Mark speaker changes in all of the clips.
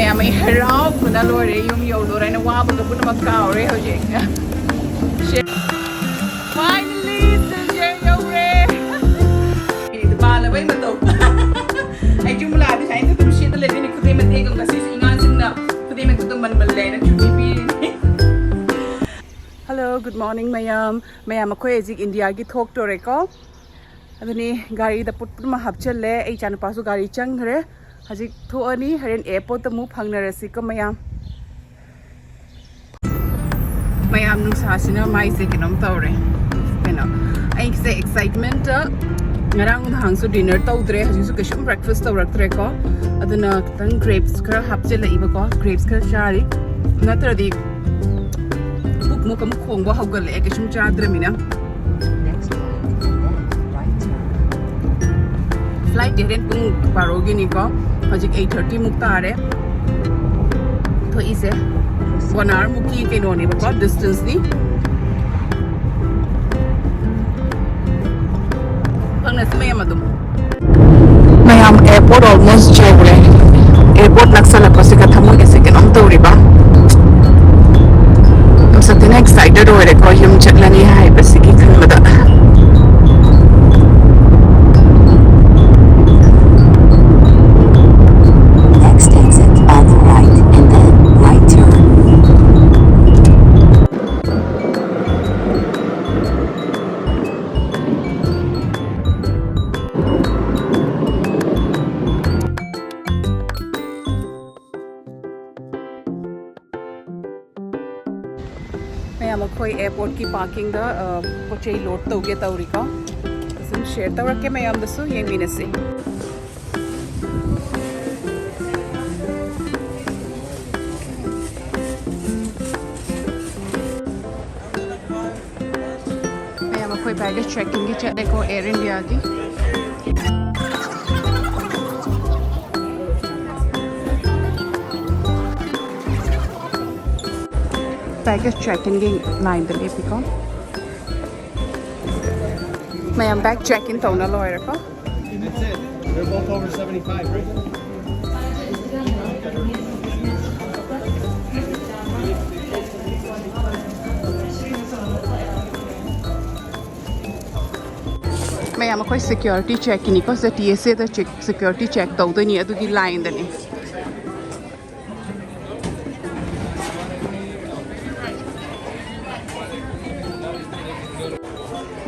Speaker 1: mayam may haraw kuna lore yung yolo rin na wabag ka po na magkaore hojek. Finally, siya yore. Ito pala ba yung mato? Ay jumla di sa ito tulo siya talaga ni kundi matigong kasi ingan na kundi magtutuman balay na chumipi. Hello, good morning mayam. Mayam ako ejik India ki thok tore ko. Aduni gari da put mahap challe ai chan pasu gari chang re. Hajik thoani haren airport mu phangnarasi ko mayam. Mayam nung sa sina mai se kinom tawre. Kano. Ai se excitement ngarang hangsu dinner tawdre hajik su kishum breakfast tawraktre ko. Aduna tang grapes kara hapchela iba ko. Grapes kara shari. Natradi buk mu kam khongba hawgal e kishum chadre mina. Flight din pung parogi ni ko. Hajik 8:30 mukta are. To ise 1 hour mukki ke noni ba distance ni. Pangna se mayam adum. Mayam airport almost jegre. Airport naksala ko se ka thamu ke second am to riba. Am satina excited ore ko yum chatlani hai basiki khanmada. Mayam akhoi airport ki parking da pochei load tawge tawri ko asum share tawrake mayam dasu yengminac se mayam akhoi baggage checking ki chale ko Air India ki baggage check-in line the lepi ko. Mayam bag check-in tawna loira ko.
Speaker 2: That's it. They're both over 75, right?
Speaker 1: Mayam akoy security check-in ko sa TSA da security check tawdo ni adu gi line da ni.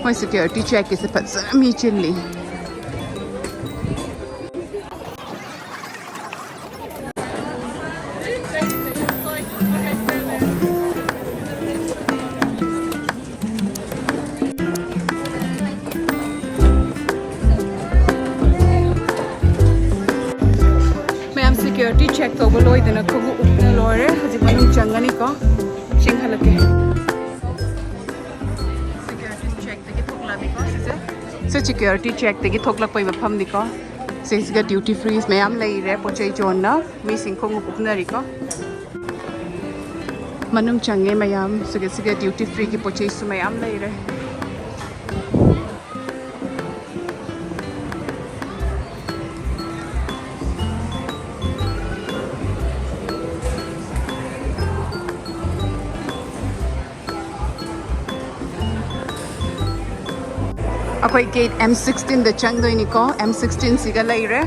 Speaker 1: My security check is a me chilli. Mayam security check to boloy dena ko upna lore haji manung changani ko singhalake. So security check tegi thoklak pai bafam diko se isga duty free mayam lei re pochei chonna mi singkhong upnari ko manung change mayam siga duty free ki pochei su mayam lei re akoy gate M16 da changdoi ni ko M16 siga lai re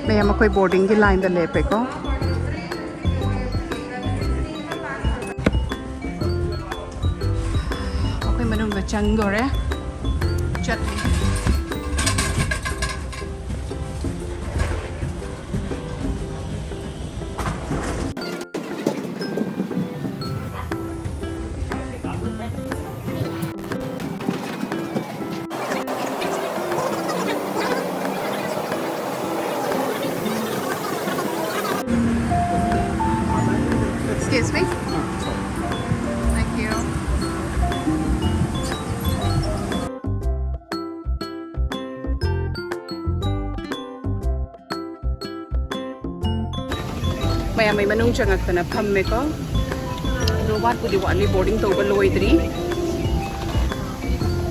Speaker 1: mayam akoy boarding ki line da lepe ko akoy manung da changdore chat Excuse me? Thank you. Maya may manung changak na pamme ko. Robot pudi wani boarding to baloi dri.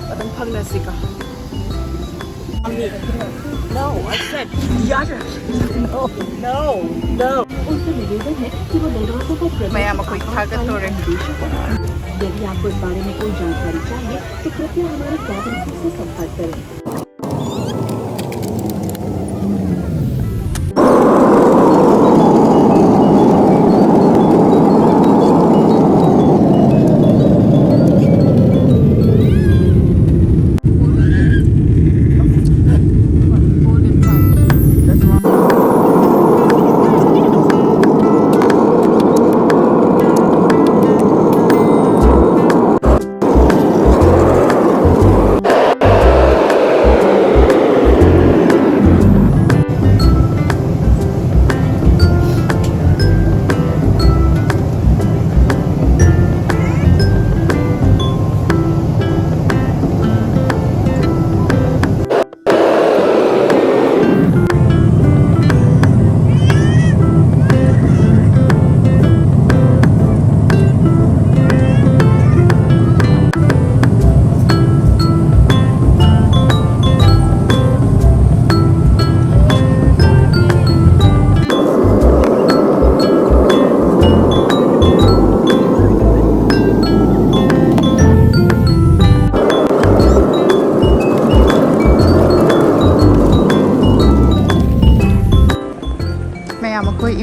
Speaker 1: Patang phang na sika. Ami No, I said yada. No, no, no.
Speaker 3: उनसे निवेदन है कि वो निर्वाचकों को प्रदेश
Speaker 1: Mayam ako'y taga-tore.
Speaker 3: यदि आपको इस बारे में कोई जानकारी चाहिए तो कृपया हमारे कैबिनेट से संपर्क करें।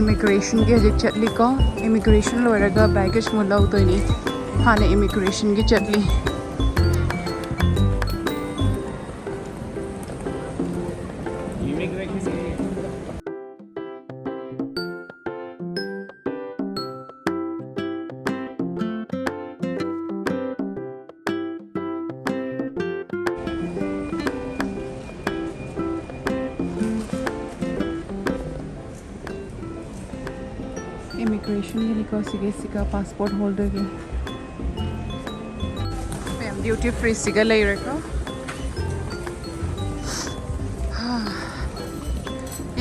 Speaker 1: Immigration ki hajik chatli ko immigration loiraga baggage mo lau to ni hane immigration ki chatli immigration ke liko sige siga passport holder ke ma'am duty free siga lai reko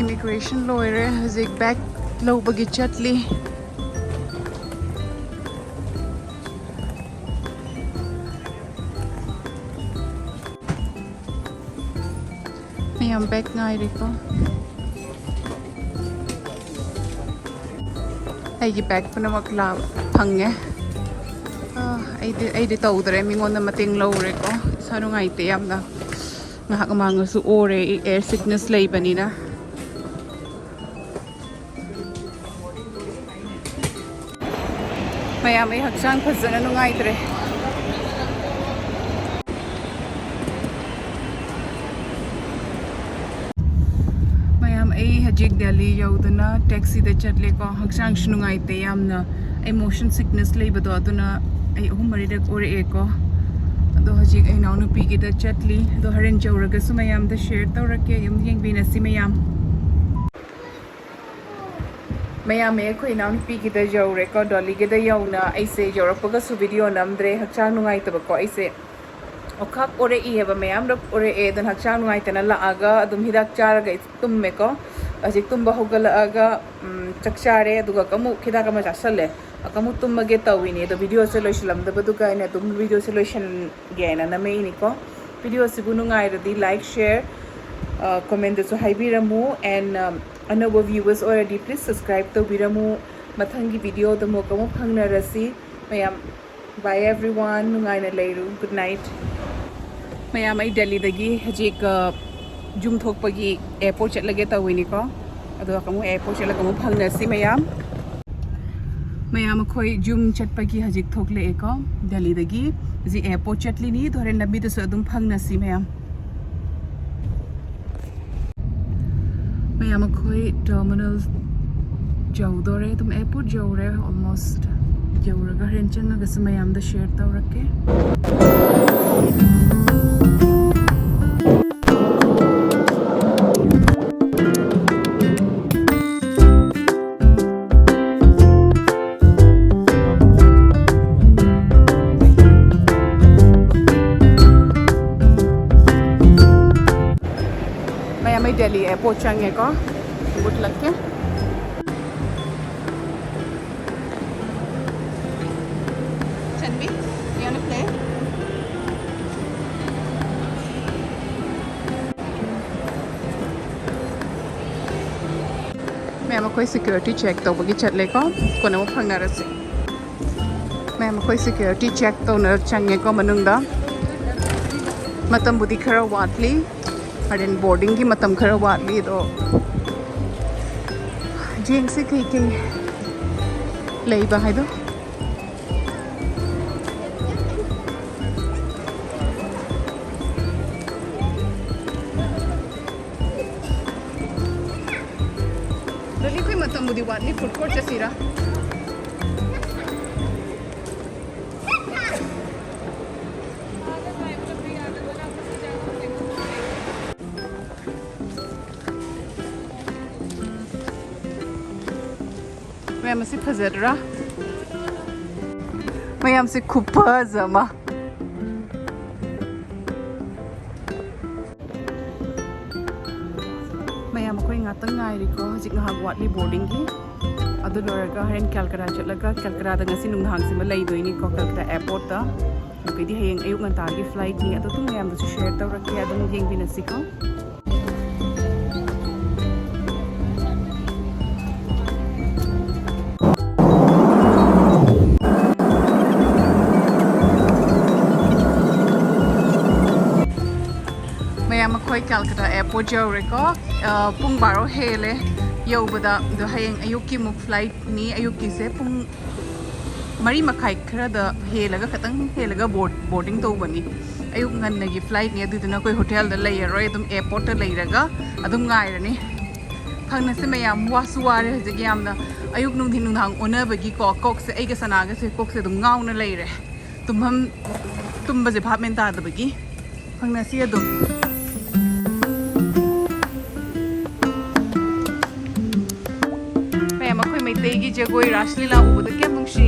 Speaker 1: immigration loire hajik bag lo bagi chatli ma'am bag ngai reko ꯑꯩꯒꯤ back ꯄꯨꯝꯅꯃꯛ ꯐꯪꯉꯦ ꯑꯩꯗꯤ ꯇꯧꯗ꯭ꯔꯦ ꯃꯤꯉꯣꯟꯗ ꯃꯇꯦꯡ ꯂꯧꯔꯦꯀꯣ ꯏꯁꯥ ꯅꯨꯡꯉꯥꯏꯇꯦ ꯌꯥꯝꯅ ꯉꯥꯏꯍꯥꯛ ꯃꯥꯡꯉꯁꯨ ꯑꯣꯔꯦ ꯑꯦꯌꯔ ꯁꯤꯛꯅꯦꯁ ꯂꯩꯕꯅꯤꯅ ꯃꯌꯥꯝ ꯑꯩ ꯍꯛꯆꯥꯡ ꯐꯖꯅ ꯅꯨꯡꯉꯥꯏꯇ꯭ꯔꯦ hajik Delhi yaudana taxi da chatle ko haksang shnungai te yamna ai motion sickness leibado aduna ai humari dak ore e ko ado hajik ai naunu pi ki da chatli do haren jawraga sumayam da share tawrake yum yeng bina simayam mayam e khoi naunu pi ki da jawre ko dolly ge da yauna ai se jawrapaga su video namdre haksang nungai tab ko ai se okak ore e heba mayam rak ore e dan haksang nungai tana la aga adum hidak charaga tumme ko Ajik tumba hogalaga chakchare aduga kamu khida kama chasale akamu tumba ge tawini do video solution da badu ka ina tum video solution ge na na me ni ko video sibunu ngai radi like share comment so haibiramu and another viewers already please subscribe to biramu mathangi video da mo kamu phangna rasi mayam bye everyone ngai na leiru good night mayam ai Delhi dagi hajik jum thokpagi airport chatlage tawini ko ado kamu airport chatlaga mu phangna si mayam khoi jum chatpagi hajik thokle ko Delhi dagi ji airport chatli ni dhore lambi da su adum phangna si mayam khoi terminal jawdore tum airport jawre almost jawraga ren changa ga su mayam da share tawrake Delhi airport change ko good luck ke Chanvi you want to play ma'am अखोई security check तौबगी चटलेको कोनमो फंगनारसे ma'am अखोई security check तौना चंगेको मनुंगदा मतम बुदी खरा वाटली हरेन बोर्डिंग की मतम खरा वाटली दो जेंग से कई कई लेबा हाइदो लली कोई मतम बुदी वाटली फूड कोर्ट चसीरा मैम से फजरा मैम से खुपजमा मैम कोई ngatung ngairiko hojik ngahak watli boarding gi adu loraga haren calcutta chatlaga calcutta da ngasi nunghang sima leidoini ko calcutta airport ta kidi hayeng ayuk nganta gi flight ni adu tum ma'am du share tawraki adu yeng binasiko ma'am अखोई Calcutta airport जौरेको पुंग बारो हेले यौबदा दो हयेंग अयुक्की मुक flight नी अयुक्की से पुंग मरी मखाई Khardah हेलगा खतंग हेलगा boarding तौबनी अयुक ngannagi flight नी अदुदना कोई hotel दा लेयरोय अदुम airport ता लेरगा अदुम गायरनी फंगनसे मैम वासु वारे हजगी यामना अयुक नुंधिन नुंधांग ओनबगी को कोक से एगे सनागा से कोक से दुम गाउना लेरे तुम्हम तुम्बजे भाप मेन तादबगी फंगनसी अदुम मैतेगी जगोई रासलीला उबदा क्या मुंशी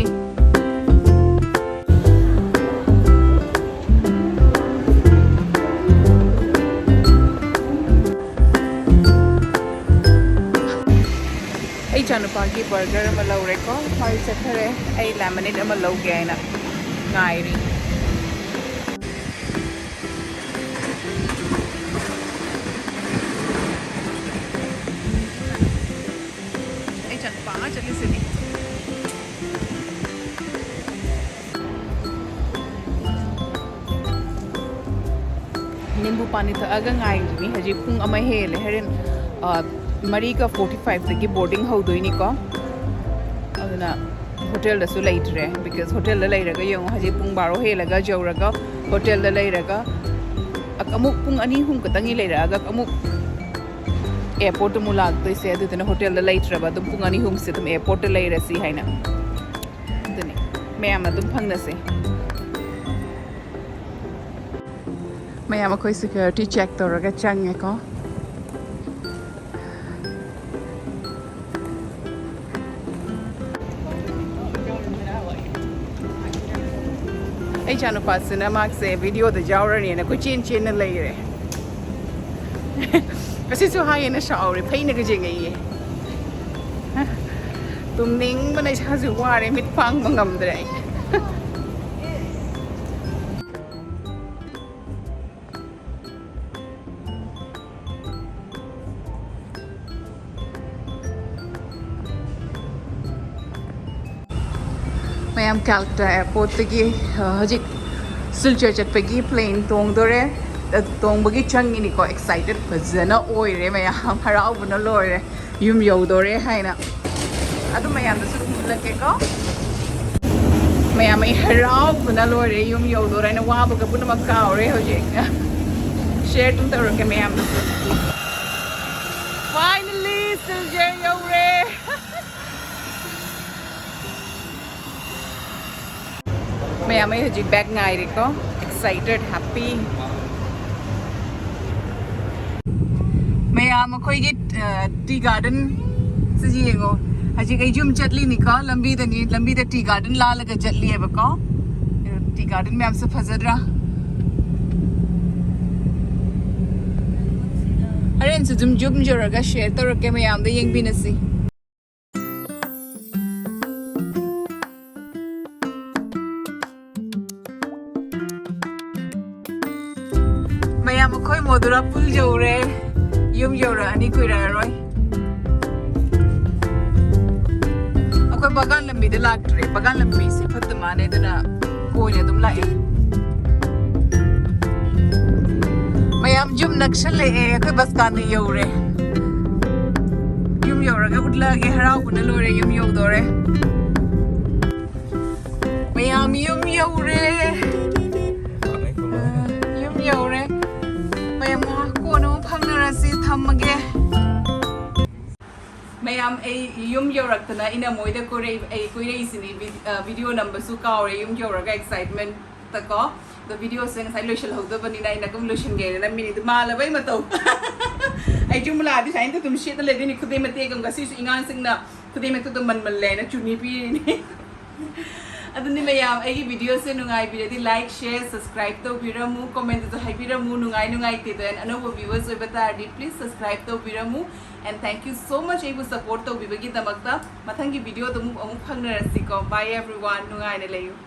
Speaker 1: आई चानुपागी बर्गर अमा लौरेको हाई चथरे आई लेमनेड अमा लौगे आइना गायरी चली सिनी नींबू पानी थअगा ngaइनी हजी पुंग अमा हेले हरेन मरी का 45 तकी बोर्डिंग हौदोइनिको अदुना होटल दसु लेइट्रे बिकॉज होटल द लेरगा यंग हजी पुंग बारो हेलगा जौरगा होटल द लेरगा अमुक पुंग अनि हुम कतंगी लेरगा अमुक एयरपोर्ट मुलाग तो इसे अदुना होटल द लेइट्रबा दुम पुंग अनि हुम से तुम एयरपोर्ट लेरसी हाइना दुनी मैम अदुम फंगनसे मैम अखोई सिक्योरिटी चेक तौरगा चंगेको आई चानुपासना माक्से वीडियो द जावरनी ना को चेन चेन लेरे कसिसु हायेना शावरे फैना गजेंगई तुम निंग बनै साजु वारे मिट फांग मंगमद्रे मैम कैलकाटा एयरपोर्ट तगी हजिक सिलचर चटपगी प्लेन तोंगदोरे तोंबगी चंगिनिको एक्साइटेड फजना ओइरे मैम हराउबना लोइरे युम यौदोरे हाइना अदु मैम दसु लकेको मैम हराउबना लोइरे युम यौदोरे ना वाबगा पुनमक काउरे हजिक शेयर तुम तौरके मैम दसु फाइनली सिलचर यौरे मैम हजिक बैग ngaइरेको एक्साइटेड हैप्पी मैम अखोइगी टी गार्डन से येंगो हजिक आई जुम चटली निका लंबी द टी गार्डन लालगा चटली है बको टी गार्डन मैम से फजरा हरेन से जुम जोरगा शेयर तौरके मैम द येंग बिनसी मैम अखोई मोदुरा पुल जौरे युम यौरा अनि कुइरा रोय bagan lambi de laktre bagan lambi se phat mane dana koi adum lae mayam jum nakshal le e ko bas kan de yore yum yora ga utla ge harau kun lore yum yo dore mayam yum yore yum yore mayam ko no phangna si thamage mayam ay yum yorak tana ina moida ko re ay ko re isini video number su ka ore yum yorak excitement ta ko the video sing sai lo shal hoda bani na ina kum lo shin ge na mini ma la bai ma to ay jumla di sai tum shit le ni khude mate gam ga si ingan sing na khude me to man man le na chuni pi ni aduni mayam ay video se nungai bi di like share subscribe to biramu comment to hai biramu nungai te den ano viewers oi bata di please subscribe to biramu and thank you so much ai bu support to bibagi damakta mathangi video to mu amuk phangna rasi ko bye everyone nungai na leyu